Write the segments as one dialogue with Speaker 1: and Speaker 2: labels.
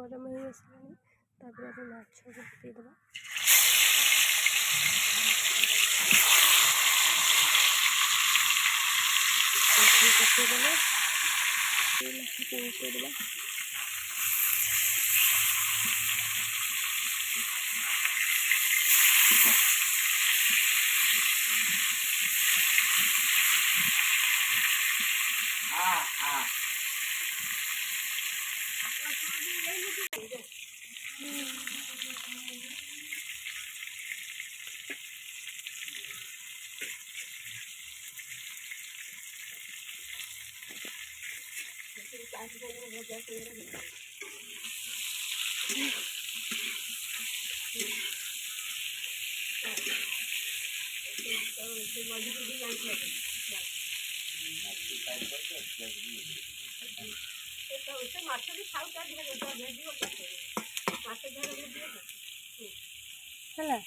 Speaker 1: ଗରମ ହେଇ ଆସିଲାଣି। ତାପରେ ଆମେ ମାଛକୁ ପକେଇଦେବା। ପକେଇଦେଲେ ମାଛକୁ ଉଠେଇଦେବା। ମାଛ ବି ଖାଉ ତା ଦେହରେ ଭେଜିବ ମାଛ ଦେହରେ ଭେଜିବ ହେଲା।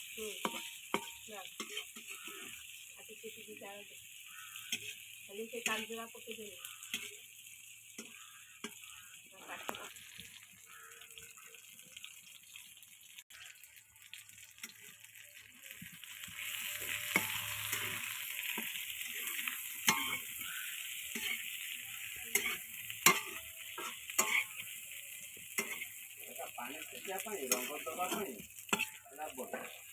Speaker 1: ଖାଲି ସେ କାଞ୍ଜିରା ପକେଇଦେବେ। ପାଣି ଶୁଖିବା ପାଇଁ ରଙ୍ଗ ଦେବା ପାଇଁ